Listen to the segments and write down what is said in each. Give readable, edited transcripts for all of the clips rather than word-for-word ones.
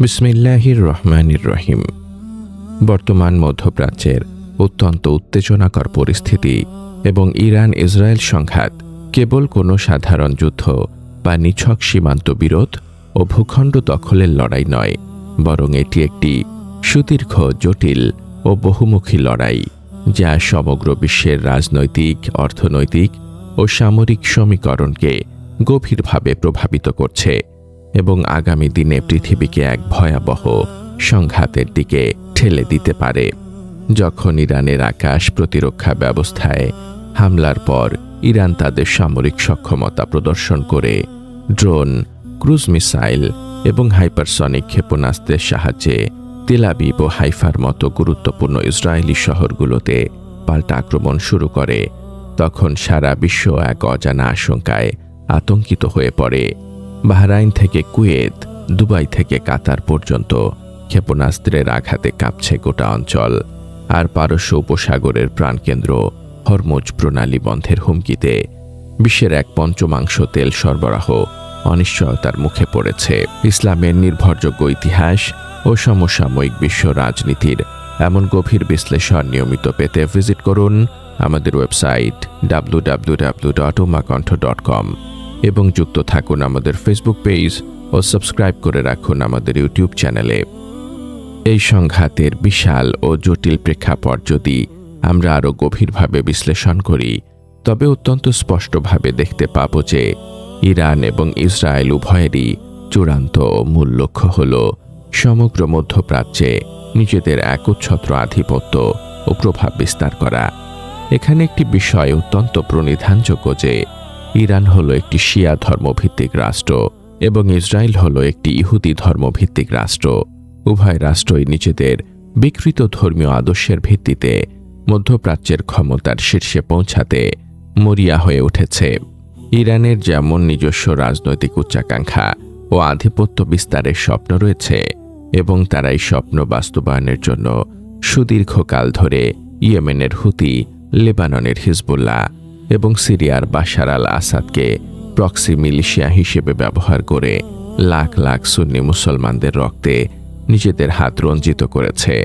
বিসমিল্লাহির রহমানির রহিম। বর্তমান মধ্যপ্রাচ্যের অত্যন্ত উত্তেজনাকর পরিস্থিতি এবং ইরান ইসরায়েল সংঘাত কেবল কোনো সাধারণ যুদ্ধ বা নিছক সীমান্ত বিরোধ ও ভূখণ্ড দখলের লড়াই নয়, বরং এটি একটি সুদীর্ঘ, জটিল ও বহুমুখী লড়াই, যা সমগ্র বিশ্বের রাজনৈতিক, অর্থনৈতিক ও সামরিক সমীকরণকে গভীরভাবে প্রভাবিত করছে এবং আগামী দিনে পৃথিবীকে এক ভয়াবহ সংঘাতের দিকে ঠেলে দিতে পারে। যখন ইরানের আকাশ প্রতিরক্ষা ব্যবস্থায় হামলার পর ইরান তাদের সামরিক সক্ষমতা প্রদর্শন করে ড্রোন, ক্রুজ মিসাইল এবং হাইপারসনিক ক্ষেপণাস্ত্রের সাহায্যে তেল আবিব ও হাইফার মতো গুরুত্বপূর্ণ ইসরায়েলি শহরগুলোতে পাল্টা আক্রমণ শুরু করে, তখন সারা বিশ্ব এক অজানা আশঙ্কায় আতঙ্কিত হয়ে পড়ে। বাহরাইন থেকে কুয়েত, দুবাই থেকে কাতার পর্যন্ত ক্ষেপণাস্ত্রের আঘাতে কাঁপছে গোটা অঞ্চল, আর পারস্য উপসাগরের প্রাণকেন্দ্র হরমুজ প্রণালী বন্ধের হুমকিতে বিশ্বের এক পঞ্চমাংশ তেল সরবরাহ অনিশ্চয়তার মুখে পড়েছে। ইসলামের নির্ভরযোগ্য ইতিহাস ও সমসাময়িক বিশ্ব রাজনীতির এমন গভীর বিশ্লেষণ নিয়মিত পেতে ভিজিট করুন আমাদের ওয়েবসাইট www.umakontho.com এবং যুক্ত থাকুন আমাদের ফেসবুক পেজ ও সাবস্ক্রাইব করে রাখুন আমাদের ইউটিউব চ্যানেলে। এই সংঘাতের বিশাল ও জটিল প্রেক্ষাপট যদি আমরা আরও গভীরভাবে বিশ্লেষণ করি, তবে অত্যন্ত স্পষ্টভাবে দেখতে পাব যে ইরান এবং ইসরায়েল উভয়েরই চূড়ান্ত ও মূল লক্ষ্য হল সমগ্র মধ্যপ্রাচ্যে নিজেদের একচ্ছত্র আধিপত্য ও প্রভাব বিস্তার করা। এখানে একটি বিষয় অত্যন্ত প্রণিধানযোগ্য যে ইরান হল একটি শিয়া ধর্মভিত্তিক রাষ্ট্র এবং ইসরায়েল হল একটি ইহুদি ধর্মভিত্তিক রাষ্ট্র। উভয় রাষ্ট্রই নিজেদের বিকৃত ধর্মীয় আদর্শের ভিত্তিতে মধ্যপ্রাচ্যের ক্ষমতার শীর্ষে পৌঁছাতে মরিয়া হয়ে উঠেছে। ইরানের যেমন নিজস্ব রাজনৈতিক উচ্চাকাঙ্ক্ষা ও আধিপত্য বিস্তারের স্বপ্ন রয়েছে এবং তারা এই স্বপ্ন বাস্তবায়নের জন্য সুদীর্ঘকাল ধরে ইয়েমেনের হুতি, লেবাননের হিজবুল্লাহ এবং সিরিয়ার বাশার আল আসাদকে প্রক্সি মিলিশিয়া হিসেবে ব্যবহার করে লাখ লাখ সুন্নি মুসলমানদের রক্তে নিজেদের হাত রঞ্জিত করেছে।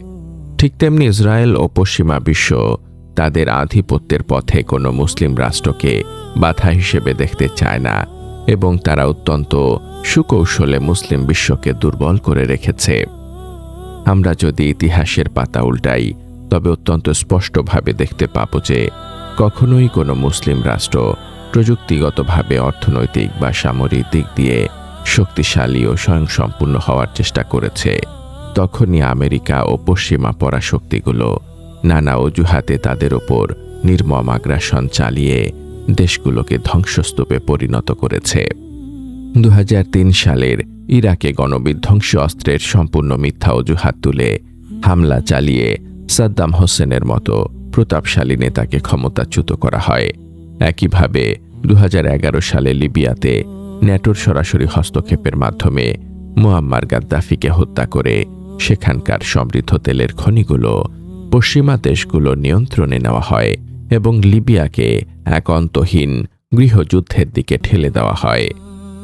ঠিক তেমনি ইসরায়েল ও পশ্চিমা বিশ্ব তাদের আধিপত্যের পথে কোনো মুসলিম রাষ্ট্রকে বাধা হিসেবে দেখতে চায় না এবং তারা অত্যন্ত সুকৌশলে মুসলিম বিশ্বকে দুর্বল করে রেখেছে। আমরা যদি ইতিহাসের পাতা উল্টাই, তবে অত্যন্ত স্পষ্টভাবে দেখতে পাব যে কখনোই কোনো মুসলিম রাষ্ট্র প্রযুক্তিগতভাবে, অর্থনৈতিক বা সামরিক দিক দিয়ে শক্তিশালী ও স্বয়ংসম্পূর্ণ হওয়ার চেষ্টা করেছে, তখনই আমেরিকা ও পশ্চিমা পরাশক্তিগুলো নানা অজুহাতে তাদের ওপর নির্মম আগ্রাসন চালিয়ে দেশগুলোকে ধ্বংসস্তূপে পরিণত করেছে। 2003 সালের ইরাকে গণবিধ্বংসী অস্ত্রের সম্পূর্ণ মিথ্যা অজুহাত তুলে হামলা চালিয়ে সাদ্দাম হোসেনের মতো প্রতাপশালী নেতাকে ক্ষমতাচ্যুত করা হয়। একইভাবে 2011 সালে লিবিয়াতে ন্যাটোর সরাসরি হস্তক্ষেপের মাধ্যমে মুয়াম্মার গাদ্দাফিকে হত্যা করে সেখানকার সমৃদ্ধ তেলের খনিগুলো পশ্চিমা দেশগুলোর নিয়ন্ত্রণে নেওয়া হয় এবং লিবিয়াকে এক অন্তহীন গৃহযুদ্ধের দিকে ঠেলে দেওয়া হয়।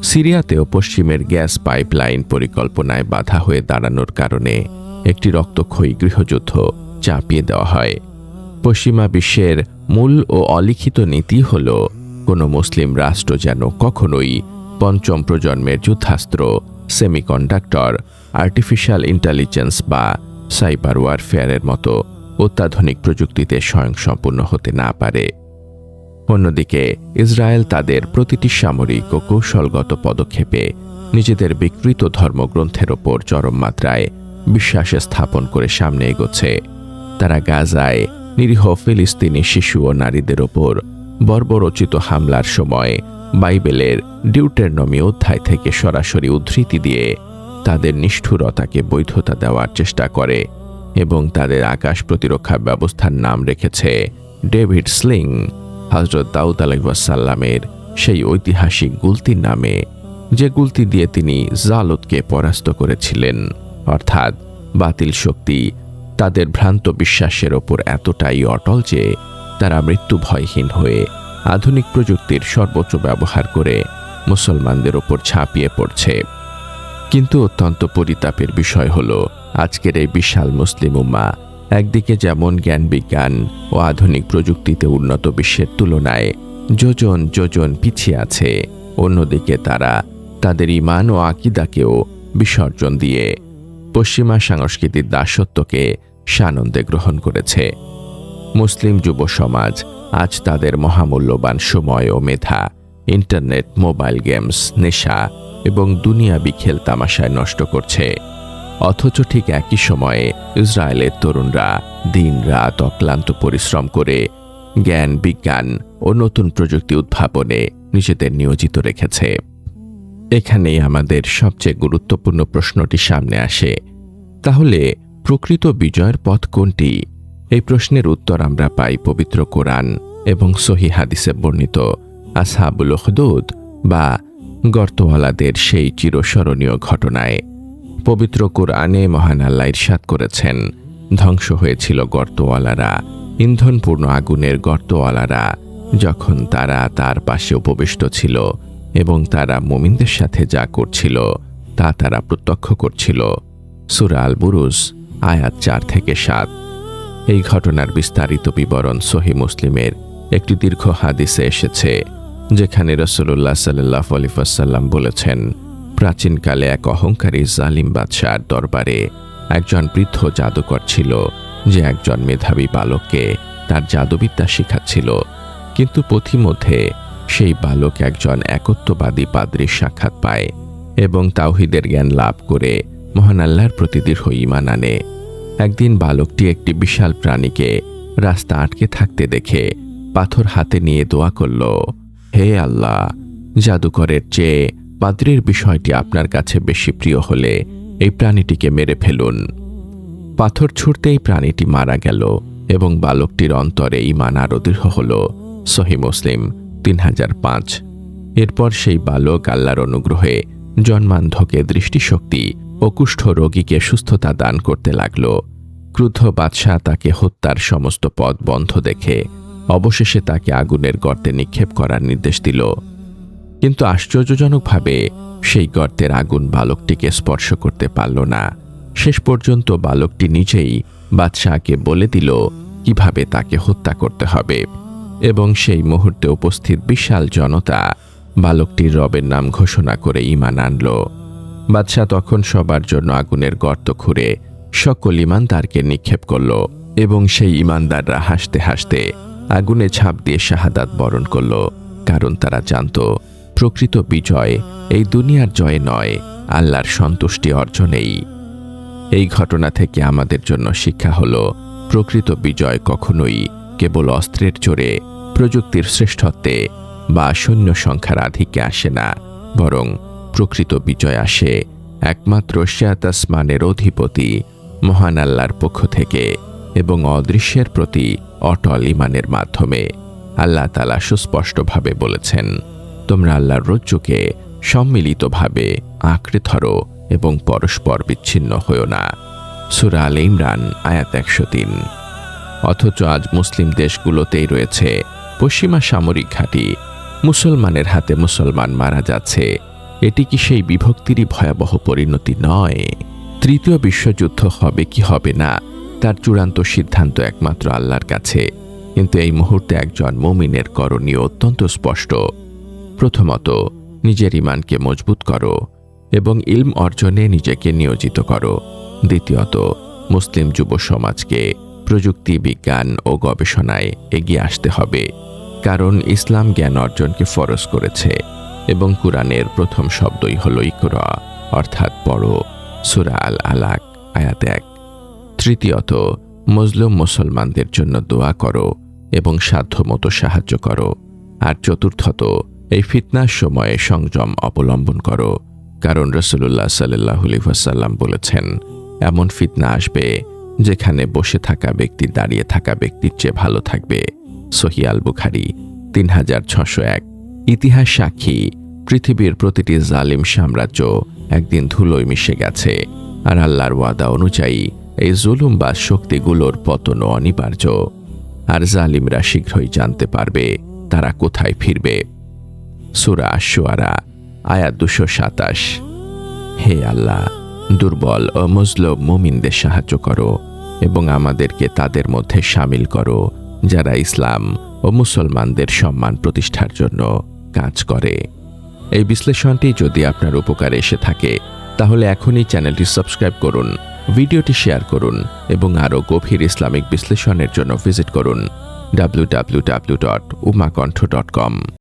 সিরিয়াতেও পশ্চিমের গ্যাস পাইপলাইন পরিকল্পনায় বাধা হয়ে দাঁড়ানোর কারণে একটি রক্তক্ষয়ী গৃহযুদ্ধ চাপিয়ে দেওয়া হয়। পশ্চিমা বিশ্বের মূল ও অলিখিত নীতি হল কোনো মুসলিম রাষ্ট্র যেন কখনোই পঞ্চম প্রজন্মের যুদ্ধাস্ত্র, সেমিকন্ডাক্টর, আর্টিফিশিয়াল ইন্টেলিজেন্স বা সাইবার ওয়ারফেয়ারের মতো অত্যাধুনিক প্রযুক্তিতে স্বয়ংসম্পূর্ণ হতে না পারে। অন্যদিকে ইসরায়েল তাদের প্রতিটি সামরিক ও কৌশলগত পদক্ষেপে নিজেদের বিকৃত ধর্মগ্রন্থের ওপর চরম মাত্রায় বিশ্বাস স্থাপন করে সামনে এগোচ্ছে। তারা গাজায় নিরীহ ফিলিস্তিনি শিশু ও নারীদের ওপর বর্বরোচিত হামলার সময় বাইবেলের ডিউটেরনমি অধ্যায় থেকে সরাসরি উদ্ধৃতি দিয়ে তাদের নিষ্ঠুরতাকে বৈধতা দেওয়ার চেষ্টা করে এবং তাদের আকাশ প্রতিরক্ষা ব্যবস্থার নাম রেখেছে ডেভিড স্লিং, হযরত দাউদ আলাইহিসসালামের সেই ঐতিহাসিক গুলতির নামে, যে গুলতি দিয়ে তিনি জালুতকে পরাস্ত করেছিলেন। অর্থাৎ বাতিল শক্তি তাদের ভ্রান্ত বিশ্বাসের ওপর এতটাই অটল যে তারা মৃত্যু ভয়হীন হয়ে আধুনিক প্রযুক্তির সর্বোচ্চ ব্যবহার করে মুসলমানদের ওপর ঝাঁপিয়ে পড়ছে। কিন্তু অত্যন্ত পরিতাপের বিষয় হলো আজকের এই বিশাল মুসলিম উম্মাহ একদিকে যেমন জ্ঞান বিজ্ঞান ও আধুনিক প্রযুক্তিতে উন্নত বিশ্বের তুলনায় যোজন যোজন পিছিয়ে আছে, অন্যদিকে তারা তাদের ঈমান ও আকীদাকেও বিসর্জন দিয়ে পশ্চিমা সংস্কৃতির দাসত্বকে সানন্দে গ্রহণ করেছে। মুসলিম যুব সমাজ আজ তাদের মহামূল্যবান সময় ও মেধা ইন্টারনেট, মোবাইল গেমস, নেশা এবং দুনিয়াবি খেল তামাশায় নষ্ট করছে। অথচ ঠিক একই সময়ে ইসরায়েলের তরুণরা দিন-রাত অক্লান্ত পরিশ্রম করে জ্ঞান বিজ্ঞান ও নতুন প্রযুক্তি উদ্ভাবনে নিজেদের নিয়োজিত রেখেছে। এখানেই আমাদের সবচেয়ে গুরুত্বপূর্ণ প্রশ্নটি সামনে আসে, তাহলে প্রকৃত বিজয়ের পথ কোনটি? এই প্রশ্নের উত্তর আমরা পাই পবিত্র কোরআন এবং সহিহ হাদিসে বর্ণিত আসহাবুল উখদুদ বা গর্তওয়ালাদের সেই চিরস্মরণীয় ঘটনায়। পবিত্র কোরআনে মহান আল্লাহ ইরশাদ করেছেন, ধ্বংস হয়েছিল গর্তওয়ালারা, ইন্ধনপূর্ণ আগুনের গর্তওয়ালারা, যখন তারা তার পাশে উপবিষ্ট ছিল এবং তারা মুমিনদের সাথে যা করছিল তা তারা প্রত্যক্ষ করছিল। সূরা আল বুরুজ আয়াত 4-7। এই ঘটনার বিস্তারিত বিবরণ সহিহ মুসলিমের একটি দীর্ঘ হাদিসে এসেছে, যেখানে রাসূলুল্লাহ সাল্লাল্লাহু আলাইহি ওয়াসাল্লাম বলেছেন, প্রাচীনকালে এক অহংকারী জালিম বাদশার দরবারে একজন বৃদ্ধ জাদুকর ছিল, যে একজন মেধাবী বালককে তার জাদুবিদ্যা শিখাচ্ছিল। কিন্তু পথিমধ্যে সেই বালক একজন একত্ববাদী পাদ্রীর সাক্ষাৎ পায় এবং তাওহীদের জ্ঞান লাভ করে মহান আল্লাহর প্রতি দৃঢ় ঈমান আনে। একদিন বালকটি একটি বিশাল প্রাণীকে রাস্তা আটকে থাকতে দেখে পাথর হাতে নিয়ে দোয়া করল, হে আল্লাহ, জাদুকরের চেয়ে পাদ্রীর বিষয়টি আপনার কাছে বেশি প্রিয় হলে এই প্রাণীটিকে মেরে ফেলুন। পাথর ছুঁড়তেই প্রাণীটি মারা গেল এবং বালকটির অন্তরে ঈমান আরো দৃঢ় হল। সহিহ মুসলিম 3005। এরপর সেই বালক আল্লাহর অনুগ্রহে জন্মান্ধকে দৃষ্টিশক্তি ও কুষ্ঠ রোগীকে সুস্থতা দান করতে লাগল। ক্রুদ্ধ বাদশাহ তাকে হত্যার সমস্ত পথ বন্ধ দেখে অবশেষে তাকে আগুনের গর্তে নিক্ষেপ করার নির্দেশ দিল। কিন্তু আশ্চর্যজনকভাবে সেই গর্তের আগুন বালকটিকে স্পর্শ করতে পারল না। শেষ পর্যন্ত বালকটি নিজেই বাদশাহকে বলে দিল কিভাবে তাকে হত্যা করতে হবে, এবং সেই মুহূর্তে উপস্থিত বিশাল জনতা বালকটির রবের নাম ঘোষণা করে ঈমান আনল। বাদশাহ তখন সবার জন্য আগুনের গর্ত খুঁড়ে সকল ঈমানদারকে নিক্ষেপ করল এবং সেই ঈমানদাররা হাসতে হাসতে আগুনে ঝাঁপ দিয়ে শাহাদাত বরণ করল, কারণ তারা জানত প্রকৃত বিজয় এই দুনিয়ার জয় নয়, আল্লাহর সন্তুষ্টি অর্জনেই। এই ঘটনা থেকে আমাদের জন্য শিক্ষা হলো, প্রকৃত বিজয় কখনোই কেবল অস্ত্রের জোরে, প্রযুক্তির শ্রেষ্ঠত্বে বা সৈন্য সংখ্যার আধিক্যে আসে না, বরং প্রকৃত বিজয় আসে একমাত্র সাত আসমানের অধিপতি মহান আল্লাহর পক্ষ থেকে এবং অদৃশ্যের প্রতি অটল ঈমানের মাধ্যমে। আল্লাহ তাআলা সুস্পষ্টভাবে বলেছেন, তোমরা আল্লাহর রজ্জুকে সম্মিলিতভাবে আঁকড়ে ধরো এবং পরস্পর বিচ্ছিন্ন হও না। সূরা আলে ইমরান আয়াত 103। অথচ আজ মুসলিম দেশগুলোতেই রয়েছে পশ্চিমা সামরিক ঘাঁটি, মুসলমানের হাতে মুসলমান মারা যাচ্ছে। এটি কি সেই বিভক্তিরই ভয়াবহ পরিণতি নয়? তৃতীয় বিশ্বযুদ্ধ হবে কি হবে না তার চূড়ান্ত সিদ্ধান্ত একমাত্র আল্লাহর কাছে, কিন্তু এই মুহূর্তে একজন মুমিনের করণীয় অত্যন্ত স্পষ্ট। প্রথমত, নিজের ঈমানকে মজবুত করো এবং ইলম অর্জনে নিজেকে নিয়োজিত করো। দ্বিতীয়ত, মুসলিম যুব সমাজকে প্রযুক্তি, বিজ্ঞান ও গবেষণায় এগিয়ে আসতে হবে, কারণ ইসলাম জ্ঞান অর্জনকে ফরজ করেছে এবং কুরআনের প্রথম শব্দই হল ইকরা, অর্থাৎ পড়ো। সূরা আল আলাক আয়াত 1। তৃতীয়ত, মজলুম মুসলমানদের জন্য দোয়া করো এবং সাধ্যমতো সাহায্য করো। আর চতুর্থত, এই ফিতনার সময়ে সংযম অবলম্বন করো, কারণ রাসূলুল্লাহ সাল্লাল্লাহু আলাইহি ওয়াসাল্লাম বলেছেন, এমন ফিতনা আসবে যেখানে বসে থাকা ব্যক্তি দাঁড়িয়ে থাকা ব্যক্তির চেয়ে ভালো থাকবে। সহিহ আল বুখারী 3601। ইতিহাস সাক্ষী, পৃথিবীর প্রতিটি জালিম সাম্রাজ্য একদিন ধুলোয় মিশে গেছে, আর আল্লাহর ওয়াদা অনুযায়ী এই জুলুম বা শক্তিগুলোর পতনও অনিবার্য। আর জালিমরা শীঘ্রই জানতে পারবে তারা কোথায় ফিরবে। সূরা আশ-শুআরা আয়াত 227। হে আল্লাহ, দুর্বল ও মজলুম মুমিনদের সাহায্য করো এবং আমাদেরকে তাদের মধ্যে শামিল করো যারা ইসলাম ও মুসলমানদের সম্মান প্রতিষ্ঠার জন্য কাজ করে। এই বিশ্লেষণটি যদি আপনার উপকারে এসে থাকে তাহলে এখনই চ্যানেলটি সাবস্ক্রাইব করুন, ভিডিওটি শেয়ার করুন এবং আরও গভীর ইসলামিক বিশ্লেষণের জন্য ভিজিট করুন www.umakontho.com।